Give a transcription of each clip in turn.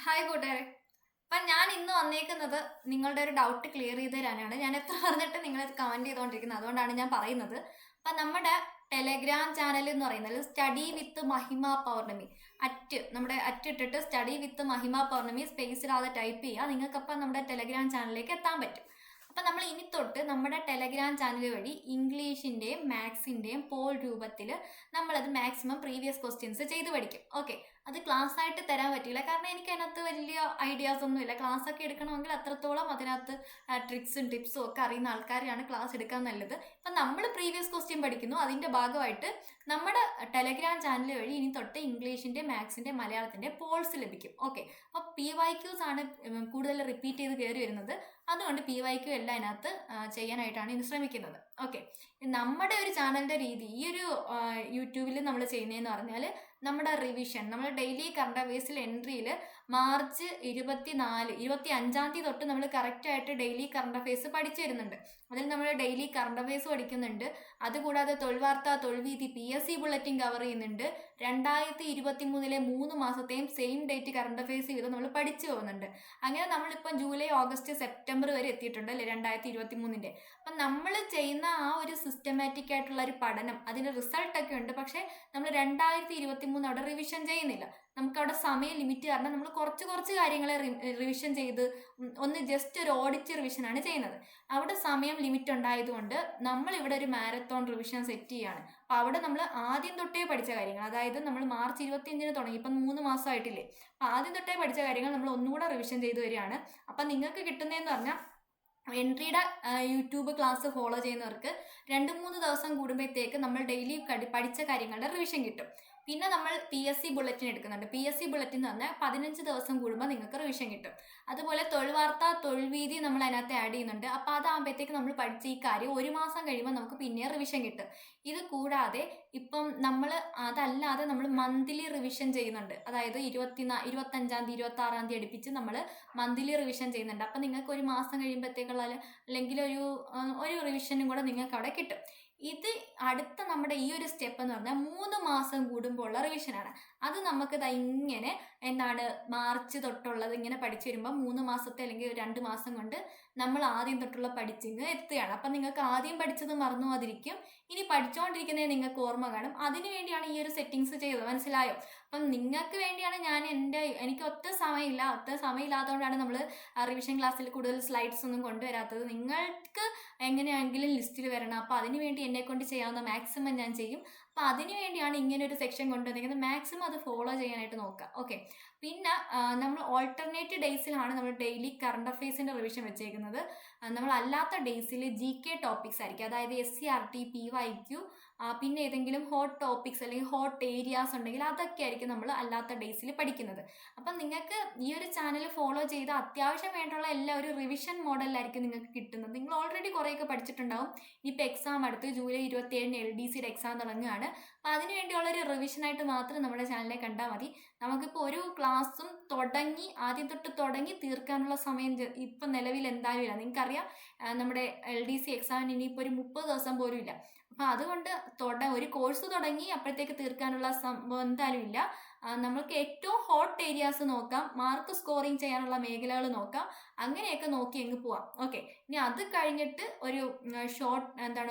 Hi കൂട്ടുകാരെ. അപ്പം ഞാൻ ഇന്ന് വന്നേക്കുന്നത് നിങ്ങളുടെ ഒരു ഡൗട്ട് ക്ലിയർ ചെയ്ത് തരാനാണ്. ഞാൻ എത്ര പറഞ്ഞിട്ട് നിങ്ങൾ കമൻറ്റ് ചെയ്തുകൊണ്ടിരിക്കുന്നത്, അതുകൊണ്ടാണ് ഞാൻ പറയുന്നത്. അപ്പം നമ്മുടെ ടെലഗ്രാം ചാനൽ എന്ന് പറയുന്നത് സ്റ്റഡി വിത്ത് മഹിമ പൗർണമി, നമ്മുടെ ഇട്ടിട്ട് സ്റ്റഡി വിത്ത് മഹിമ പൗർണമി സ്പേസിലാതെ ടൈപ്പ് ചെയ്യുക. നിങ്ങൾക്കപ്പം നമ്മുടെ ടെലഗ്രാം ചാനലിലേക്ക് എത്താൻ പറ്റും. അപ്പം നമ്മൾ ഇനി തൊട്ട് നമ്മുടെ ടെലഗ്രാം ചാനൽ വഴി ഇംഗ്ലീഷിൻ്റെയും മാത്സിൻ്റെയും പോൾ രൂപത്തിൽ നമ്മളത് മാക്സിമം പ്രീവിയസ് ക്വസ്റ്റ്യൻസ് ചെയ്ത് പഠിക്കും. ഓക്കെ, അത് ക്ലാസ് ആയിട്ട് തരാൻ പറ്റില്ല, കാരണം എനിക്ക് അതിനകത്ത് വലിയ ഐഡിയാസ് ഒന്നുമില്ല. ക്ലാസ് ഒക്കെ എടുക്കണമെങ്കിൽ അത്രത്തോളം അതിനകത്ത് ട്രിക്സും ടിപ്സും ഒക്കെ അറിയുന്ന ആൾക്കാരെയാണ് ക്ലാസ് എടുക്കാൻ നല്ലത്. ഇപ്പം നമ്മൾ പ്രീവിയസ് ക്വസ്റ്റ്യൻ പഠിക്കുന്നു, അതിൻ്റെ ഭാഗമായിട്ട് നമ്മുടെ ടെലഗ്രാം ചാനൽ വഴി ഇനി തൊട്ട് ഇംഗ്ലീഷിൻ്റെ മാത്സിൻ്റെ മലയാളത്തിൻ്റെ പോൾസ് ലഭിക്കും. ഓക്കെ, അപ്പോൾ PYQs ആണ് കൂടുതൽ റിപ്പീറ്റ് ചെയ്ത് കയറി വരുന്നത്. അതുകൊണ്ട് PYQ എല്ലാം അതിനകത്ത് ചെയ്യാനായിട്ടാണ് ഇന്ന് ശ്രമിക്കുന്നത്. ഓക്കെ, നമ്മുടെ ഒരു ചാനലിൻ്റെ രീതി, ഈ ഒരു യൂട്യൂബിൽ നമ്മൾ ചെയ്യുന്നതെന്ന് പറഞ്ഞാൽ നമ്മുടെ റിവിഷൻ, നമ്മൾ ഡെയിലി കറണ്ട് അഫയേഴ്സിൽ എൻട്രിയിൽ മാർച്ച് 25-ആം തീയതി തൊട്ട് നമ്മൾ കറക്റ്റായിട്ട് ഡെയിലി കറണ്ട് അഫയേഴ്സ് പഠിച്ചു വരുന്നുണ്ട്. അതിൽ നമ്മൾ ഡെയിലി കറണ്ട് അഫയേഴ്സ് പഠിക്കുന്നുണ്ട്. അതുകൂടാതെ തൊഴിൽവാർത്ത, തൊഴിൽവീതി, PSC ബുള്ളറ്റിൻ കവർ ചെയ്യുന്നുണ്ട്. 2023 3 മാസത്തെയും സെയിം ഡേറ്റ് കറണ്ട് അഫയേഴ്സ് ചെയ്ത് നമ്മൾ പഠിച്ചു പോകുന്നുണ്ട്. അങ്ങനെ നമ്മളിപ്പം ജൂലൈ, ഓഗസ്റ്റ്, സെപ്റ്റംബർ വരെ എത്തിയിട്ടുണ്ട് അല്ലേ 2023. അപ്പം നമ്മൾ ചെയ്യുന്ന ആ ഒരു സിസ്റ്റമാറ്റിക് ആയിട്ടുള്ള ഒരു പഠനം, അതിൻ്റെ റിസൾട്ടൊക്കെ ഉണ്ട്. പക്ഷേ നമ്മൾ 2023 അവിടെ റിവിഷൻ ചെയ്യുന്നില്ല. നമുക്കവിടെ സമയം ലിമിറ്റ് കാരണം നമ്മൾ കുറച്ച് കാര്യങ്ങളെ റിവിഷൻ ചെയ്ത് ഒന്ന് ജസ്റ്റ് ഒരു ഓഡിറ്റ് റിവിഷനാണ് ചെയ്യുന്നത്. അവിടെ സമയം ലിമിറ്റ് ഉണ്ടായതുകൊണ്ട് നമ്മളിവിടെ ഒരു മാരത്തോൺ റിവിഷൻ സെറ്റ് ചെയ്യുകയാണ്. അപ്പോൾ അവിടെ നമ്മൾ ആദ്യം തൊട്ടേ പഠിച്ച കാര്യങ്ങൾ, അതായത് നമ്മൾ മാർച്ച് 25-ന് തുടങ്ങി, ഇപ്പം 3 മാസമായിട്ടില്ലേ, അപ്പോൾ ആദ്യം തൊട്ടേ പഠിച്ച കാര്യങ്ങൾ നമ്മൾ ഒന്നുകൂടെ റിവിഷൻ ചെയ്ത് വരികയാണ്. അപ്പം നിങ്ങൾക്ക് കിട്ടുന്നതെന്ന് പറഞ്ഞാൽ എൻട്രിയുടെ യൂട്യൂബ് ക്ലാസ് ഫോളോ ചെയ്യുന്നവർക്ക് 2-3 ദിവസം കൂടുമ്പോഴത്തേക്ക് നമ്മൾ ഡെയിലി പഠിച്ച കാര്യങ്ങളുടെ റിവിഷൻ കിട്ടും. പിന്നെ നമ്മൾ PSC ബുള്ളറ്റിൻ എടുക്കുന്നുണ്ട്. PSC ബുള്ളറ്റിൻ എന്ന് പറഞ്ഞാൽ 15 ദിവസം കൂടുമ്പോൾ നിങ്ങൾക്ക് റിവിഷൻ കിട്ടും. അതുപോലെ തൊഴിൽവാർത്ത, തൊഴിൽവീതി നമ്മൾ അതിനകത്ത് ആഡ് ചെയ്യുന്നുണ്ട്. അപ്പോൾ അതാകുമ്പോഴത്തേക്ക് നമ്മൾ പഠിച്ച ഈ കാര്യം 1 മാസം കഴിയുമ്പോൾ നമുക്ക് പിന്നെ റിവിഷൻ കിട്ടും. ഇത് കൂടാതെ ഇപ്പം നമ്മൾ അതല്ലാതെ നമ്മൾ മന്ത്ലി റിവിഷൻ ചെയ്യുന്നുണ്ട്. അതായത് 25-ാം തീയതി 26-ാം തീയതി അടുപ്പിച്ച് നമ്മൾ മന്ത്ലി റിവിഷൻ ചെയ്യുന്നുണ്ട്. അപ്പം നിങ്ങൾക്ക് 1 മാസം കഴിയുമ്പോഴത്തേക്കുള്ള അല്ലെങ്കിൽ ഒരു റിവിഷനും കൂടെ നിങ്ങൾക്ക് അവിടെ കിട്ടും. ഇത് അടുത്ത നമ്മുടെ ഈ ഒരു സ്റ്റെപ്പ് എന്ന് പറഞ്ഞാൽ 3 മാസം കൂടുമ്പോൾ ഉള്ള റിവിഷനാണ്. അത് നമുക്ക് ഇങ്ങനെ മാർച്ച് തൊട്ടുള്ളത് ഇങ്ങനെ പഠിച്ചു വരുമ്പോൾ 3 മാസത്തെ അല്ലെങ്കിൽ 2 മാസം കൊണ്ട് നമ്മൾ ആദ്യം തൊട്ടുള്ള പഠിച്ചിങ്ങ് എത്തുകയാണ്. അപ്പം നിങ്ങൾക്ക് ആദ്യം പഠിച്ചത് മറന്നു പോകാതിരിക്കും, ഇനി പഠിച്ചുകൊണ്ടിരിക്കുന്നത് നിങ്ങൾക്ക് ഓർമ്മ കാണും. അതിനു വേണ്ടിയാണ് ഈ ഒരു സെറ്റിങ്സ് ചെയ്തത്, മനസ്സിലായോ? അപ്പം നിങ്ങൾക്ക് വേണ്ടിയാണ് എനിക്ക് ഒറ്റ സമയമില്ലാത്തതുകൊണ്ടാണ് നമ്മൾ റിവിഷൻ ക്ലാസ്സിൽ കൂടുതൽ സ്ലൈഡ്സ് ഒന്നും കൊണ്ടുവരാത്തത്. നിങ്ങൾക്ക് എങ്ങനെയാണെങ്കിലും ലിസ്റ്റിൽ വരണം. അപ്പോൾ അതിനു വേണ്ടി എന്നെ കൊണ്ട് ചെയ്യാവുന്ന മാക്സിമം ഞാൻ ചെയ്യും. അപ്പോൾ അതിനു വേണ്ടിയാണ് ഇങ്ങനെ ഒരു സെക്ഷൻ കൊണ്ടുവന്നിരിക്കുന്നത്. മാക്സിമം അത് ഫോളോ ചെയ്യാനായിട്ട് നോക്കുക. ഓക്കെ, പിന്നെ നമ്മൾ ഓൾട്ടർനേറ്റ് ഡേയ്സിലാണ് നമ്മൾ ഡെയിലി കറണ്ട് അഫയേഴ്സിൻ്റെ റിവിഷൻ വെച്ചേക്കുന്നത്. നമ്മൾ അല്ലാത്ത ഡേയ്സിൽ GK ടോപ്പിക്സ് ആയിരിക്കും, അതായത് SCRT, PYQ, പിന്നെ ഏതെങ്കിലും ഹോട്ട് ടോപ്പിക്സ് അല്ലെങ്കിൽ ഹോട്ട് ഏരിയാസ് ഉണ്ടെങ്കിൽ അതൊക്കെ ആയിരിക്കും നമ്മൾ അല്ലാത്ത ഡേയ്സിൽ പഠിക്കുന്നത്. അപ്പം നിങ്ങൾക്ക് ഈ ഒരു ചാനൽ ഫോളോ ചെയ്ത് അത്യാവശ്യം വേണ്ടുള്ള ഒരു റിവിഷൻ മോഡലിലായിരിക്കും നിങ്ങൾക്ക് കിട്ടുന്നത്. നിങ്ങൾ ഓൾറെഡി കുറേയൊക്കെ പഠിച്ചിട്ടുണ്ടാവും. ഇനിയിപ്പോൾ എക്സാം അടുത്ത് ജൂലൈ 27-ന് LDCയുടെ എക്സാം തുടങ്ങുകയാണ്. അപ്പോൾ അതിന് വേണ്ടിയുള്ളൊരു റിവിഷനായിട്ട് മാത്രം നമ്മുടെ ചാനലിനെ കണ്ടാൽ മതി. നമുക്കിപ്പോൾ ഒരു ക്ലാസ്സും ആദ്യം തൊട്ട് തുടങ്ങി തീർക്കാനുള്ള സമയം ഇപ്പം നിലവിൽ എന്തായാലും ഇല്ല. നിങ്ങൾക്കറിയാം, നമ്മുടെ LDC എക്സാമിന് ഇനിയിപ്പോൾ ഒരു 30 ദിവസം പോലും ഇല്ല. അപ്പോൾ അതുകൊണ്ട് ഒരു കോഴ്സ് തുടങ്ങി അപ്പോഴത്തേക്ക് തീർക്കാനുള്ള സംഭവം എന്തായാലും ഇല്ല. നമ്മൾക്ക് ഏറ്റവും ഹോട്ട് ഏരിയാസ് നോക്കാം, മാർക്ക് സ്കോറിങ് ചെയ്യാനുള്ള മേഖലകൾ നോക്കാം, അങ്ങനെയൊക്കെ നോക്കി അങ്ങ് പോവാം. ഓക്കെ, ഇനി അത് കഴിഞ്ഞിട്ട് ഒരു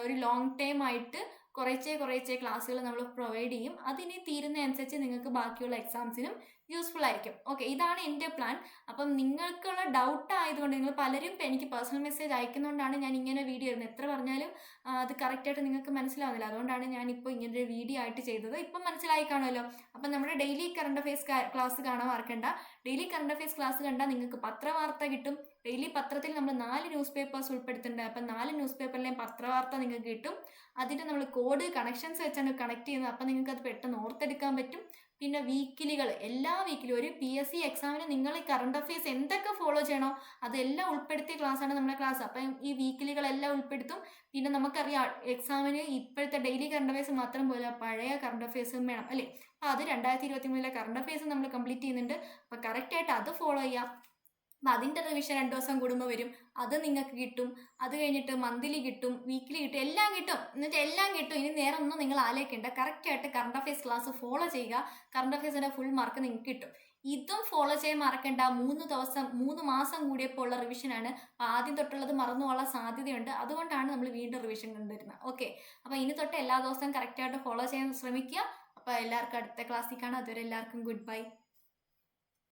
ഒരു ലോങ് ടൈം ആയിട്ട് കുറേശ്ശെ ക്ലാസ്സുകൾ നമ്മൾ പ്രൊവൈഡ് ചെയ്യും. അതിനി തീരുന്നതനുസരിച്ച് നിങ്ങൾക്ക് ബാക്കിയുള്ള എക്സാംസിനും യൂസ്ഫുൾ ആയിരിക്കും. ഓക്കെ, ഇതാണ് എൻ്റെ പ്ലാൻ. അപ്പം നിങ്ങൾക്കുള്ള ഡൗട്ട് ആയതുകൊണ്ട് നിങ്ങൾ പലരും എനിക്ക് പേഴ്സണൽ മെസ്സേജ് അയക്കുന്നതുകൊണ്ടാണ് ഞാൻ ഇങ്ങനെ വീഡിയോ ഇടുന്നത്. എത്ര പറഞ്ഞാലും അത് കറക്റ്റായിട്ട് നിങ്ങൾക്ക് മനസ്സിലാവുന്നില്ല. അതുകൊണ്ടാണ് ഞാനിപ്പോൾ ഇങ്ങനൊരു വീഡിയോ ആയിട്ട് ചെയ്തത്. ഇപ്പം മനസ്സിലായി കാണുമല്ലോ. അപ്പം നമ്മുടെ ഡെയിലി കറണ്ട് അഫയേഴ്സ് ക്ലാസ് കാണാൻ മറക്കണ്ട. ഡെയിലി കറണ്ട് അഫയേഴ്സ് ക്ലാസ് കണ്ടാൽ നിങ്ങൾക്ക് പത്രവാർത്ത കിട്ടും. ഡെയിലി പത്രത്തിൽ നമ്മൾ 4 ന്യൂസ് പേപ്പേഴ്സ് ഉൾപ്പെടുത്തുന്നുണ്ട്. അപ്പം 4 ന്യൂസ് പേപ്പറിലെയും പത്രവാർത്ത നിങ്ങൾക്ക് കിട്ടും. അതിൻ്റെ നമ്മൾ കോഡ് കണക്ഷൻസ് വെച്ചാണ് കണക്ട് ചെയ്യുന്നത്. അപ്പം നിങ്ങൾക്ക് അത് പെട്ടെന്ന് ഓർത്തെടുക്കാൻ പറ്റും. പിന്നെ വീക്കിലികൾ, എല്ലാ വീക്കിലും ഒരു PSC എക്സാമിന് നിങ്ങൾ ഈ കറണ്ട് അഫയേഴ്സ് എന്തൊക്കെ ഫോളോ ചെയ്യണോ അതെല്ലാം ഉൾപ്പെടുത്തിയ ക്ലാസ്സാണ് നമ്മുടെ ക്ലാസ്. അപ്പം ഈ വീക്കിലികളെല്ലാം ഉൾപ്പെടുത്തും. പിന്നെ നമുക്കറിയാം, എക്സാമിന് ഇപ്പോഴത്തെ ഡെയിലി കറണ്ട് അഫയേഴ്സ് മാത്രം പോലെ പഴയ കറണ്ട് അഫയേഴ്സും വേണം അല്ലേ. അപ്പോൾ അത് 2023 കറണ്ട് അഫയേഴ്സ് നമ്മൾ കംപ്ലീറ്റ് ചെയ്യുന്നുണ്ട്. അപ്പോൾ കറക്റ്റായിട്ട് അത് ഫോളോ ചെയ്യാം. അപ്പം അതിൻ്റെ റിവിഷൻ 2 ദിവസം കൂടുമ്പോൾ വരും, അത് നിങ്ങൾക്ക് കിട്ടും. അത് കഴിഞ്ഞിട്ട് മന്ത്ലി കിട്ടും, വീക്ക്ലി കിട്ടും, എല്ലാം കിട്ടും. എന്നിട്ട് എല്ലാം കിട്ടും. ഇനി നേരെ ഒന്നും നിങ്ങൾ ആലോചിക്കേണ്ട. കറക്റ്റായിട്ട് കറണ്ട് അഫയേഴ്സ് ക്ലാസ് ഫോളോ ചെയ്യുക. കറണ്ട് അഫയേഴ്സിൻ്റെ ഫുൾ മാർക്ക് നിങ്ങൾക്ക് കിട്ടും. ഇതും ഫോളോ ചെയ്യാൻ മറക്കണ്ട. 3 മാസം കൂടിയപ്പോൾ ഉള്ള റിവിഷനാണ്. അപ്പോൾ ആദ്യം തൊട്ടുള്ളത് മറന്നു പോകാനുള്ള സാധ്യതയുണ്ട്. അതുകൊണ്ടാണ് നമ്മൾ വീണ്ടും റിവിഷൻ കൊണ്ടുവരുന്നത്. ഓക്കെ, അപ്പോൾ ഇനി തൊട്ട് എല്ലാ ദിവസവും കറക്റ്റായിട്ട് ഫോളോ ചെയ്യാൻ ശ്രമിക്കുക. അപ്പോൾ എല്ലാവർക്കും അടുത്ത ക്ലാസ്സിൽ കാണാം. അതുവരെ എല്ലാവർക്കും ഗുഡ് ബൈ.